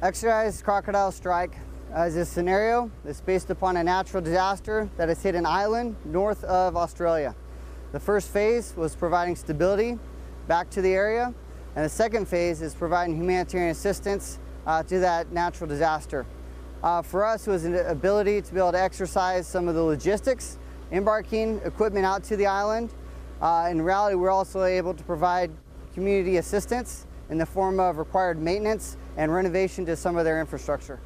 Exercise Crocodile Strike is a scenario that's based upon a natural disaster that has hit an island north of Australia. The first phase was providing stability back to the area, and the second phase is providing humanitarian assistance to that natural disaster. For us, it was an ability to be able to exercise some of the logistics, embarking equipment out to the island. In reality, we're also able to provide community assistance in the form of required maintenance and renovation to some of their infrastructure.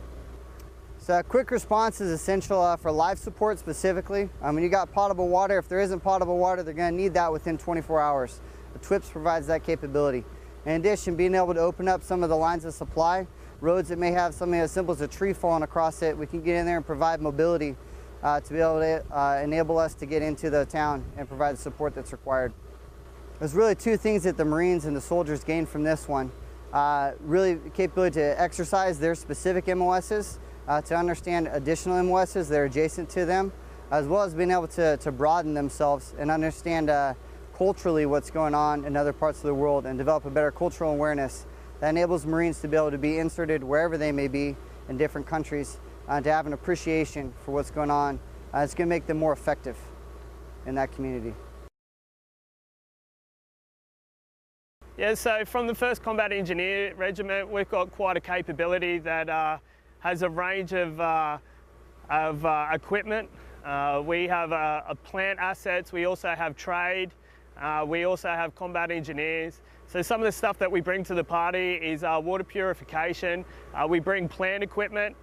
So a quick response is essential for life support specifically. When you got potable water, if there isn't potable water, they're going to need that within 24 hours. The TWIPS provides that capability. In addition, being able to open up some of the lines of supply, roads that may have something as simple as a tree falling across it, we can get in there and provide mobility to be able to enable us to get into the town and provide the support that's required. There's really two things that the Marines and the soldiers gained from this one. Really the capability to exercise their specific MOSs, to understand additional MOSs that are adjacent to them, as well as being able to broaden themselves and understand culturally what's going on in other parts of the world and develop a better cultural awareness that enables Marines to be able to be inserted wherever they may be in different countries, to have an appreciation for what's going on. It's going to make them more effective in that community. Yeah, so from the 1st Combat Engineer Regiment, we've got quite a capability that has a range of equipment. We have plant assets, we also have trade, we also have combat engineers. So some of the stuff that we bring to the party is water purification, we bring plant equipment,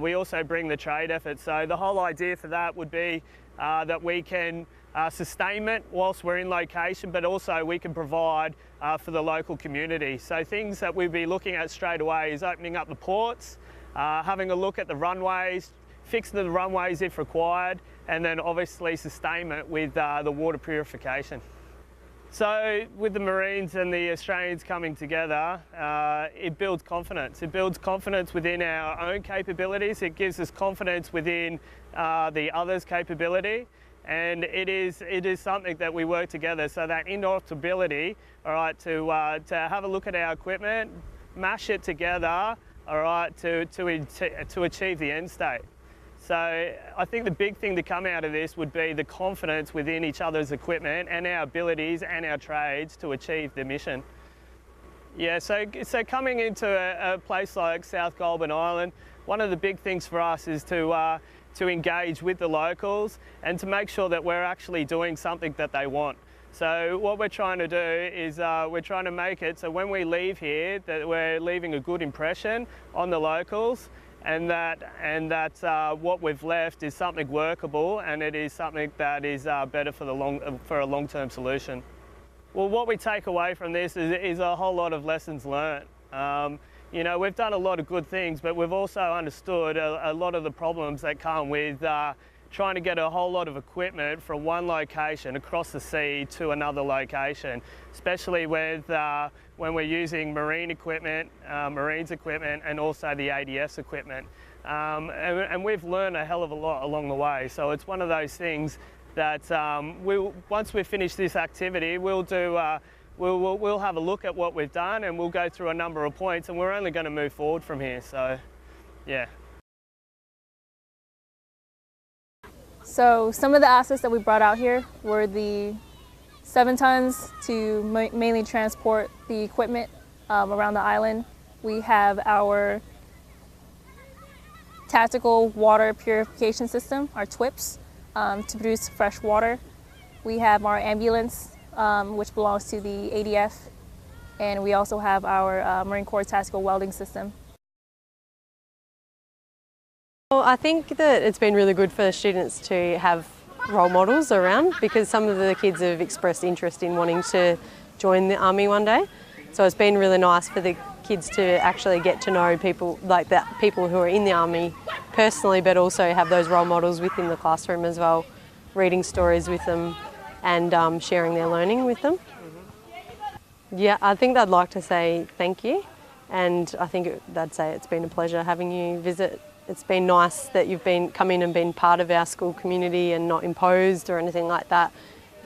we also bring the trade effort. So the whole idea for that would be that we can sustainment whilst we're in location, but also we can provide for the local community. So things that we'll be looking at straight away is opening up the ports, having a look at the runways, fixing the runways if required, and then obviously sustainment with the water purification. So with the Marines and the Australians coming together, it builds confidence. It builds confidence within our own capabilities. It gives us confidence within the others' capability. And it is something that we work together, so that interoperability, all right, to have a look at our equipment, mash it together, all right, to achieve the end state. So I think the big thing to come out of this would be the confidence within each other's equipment and our abilities and our trades to achieve the mission. Yeah, so coming into a place like South Goulburn Island, one of the big things for us is to engage with the locals and to make sure that we're actually doing something that they want. So what we're trying to do is we're trying to make it so when we leave here that we're leaving a good impression on the locals, and that what we've left is something workable and it is something that is better for a long-term solution. Well, what we take away from this is a whole lot of lessons learned. You know, we've done a lot of good things, but we've also understood a lot of the problems that come with trying to get a whole lot of equipment from one location across the sea to another location, especially with when we're using Marines equipment, and also the ADF's equipment. And we've learned a hell of a lot along the way. So it's one of those things that once we finish this activity, we'll have a look at what we've done and we'll go through a number of points, and we're only going to move forward from here. So, yeah. So some of the assets that we brought out here were the 7 tons to mainly transport the equipment around the island. We have our tactical water purification system, our TWIPS, to produce fresh water. We have our ambulance, which belongs to the ADF, and we also have our Marine Corps tactical welding system. Well, I think that it's been really good for students to have role models around, because some of the kids have expressed interest in wanting to join the Army one day. So it's been really nice for the kids to actually get to know people like that, people who are in the Army personally, but also have those role models within the classroom as well, reading stories with them and sharing their learning with them. Yeah, I think they'd like to say thank you, and I think they'd say it's been a pleasure having you visit. It's been nice that you've come in and been part of our school community and not imposed or anything like that.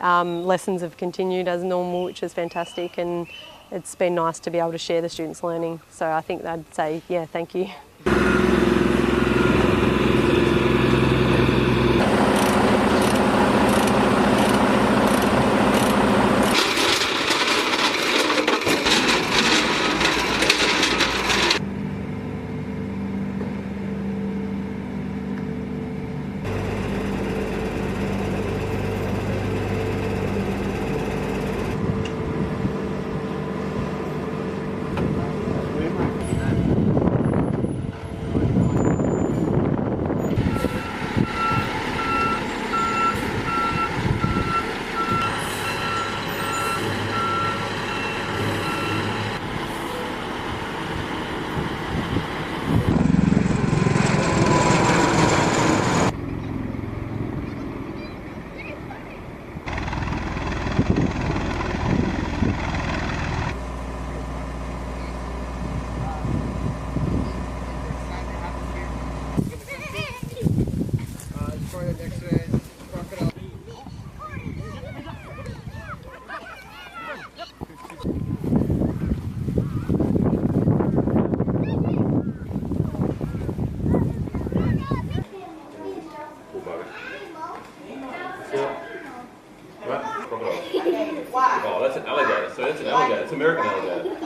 Lessons have continued as normal, which is fantastic, and it's been nice to be able to share the students' learning. So I think I'd say, yeah, thank you. Exercise Crocodile. Oh, that's an alligator. So that's an alligator. It's an American alligator.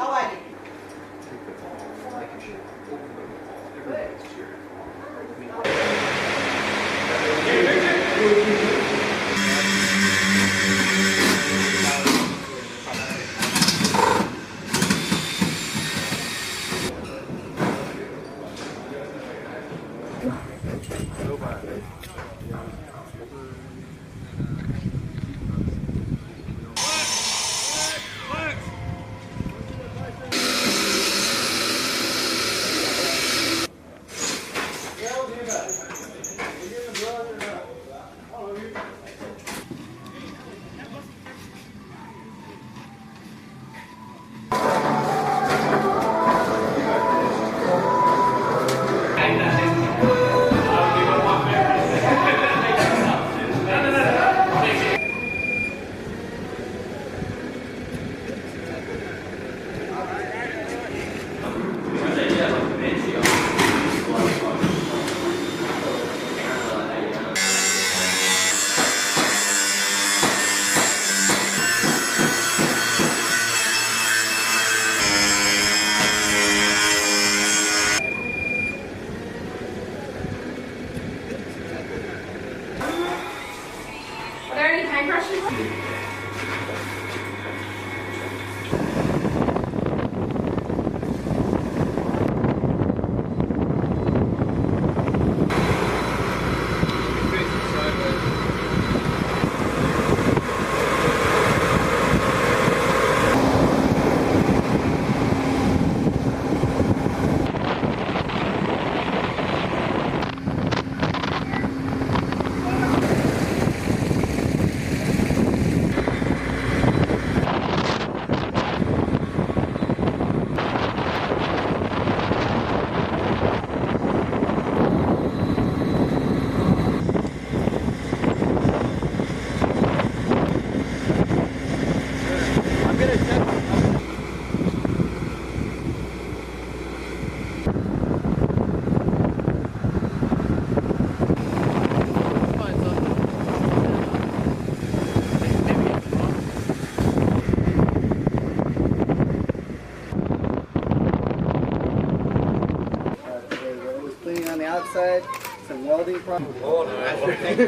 Outside, some welding problems. Oh, no, thank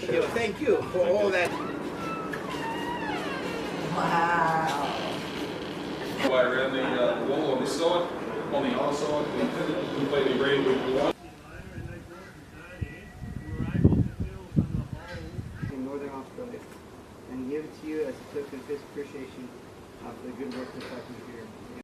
you. Thank you for all that. Wow. Way around the wall on this side, on the other side, completely red with the white. In Northern Australia, and give it to you as a token of his appreciation of the good work that's happening here.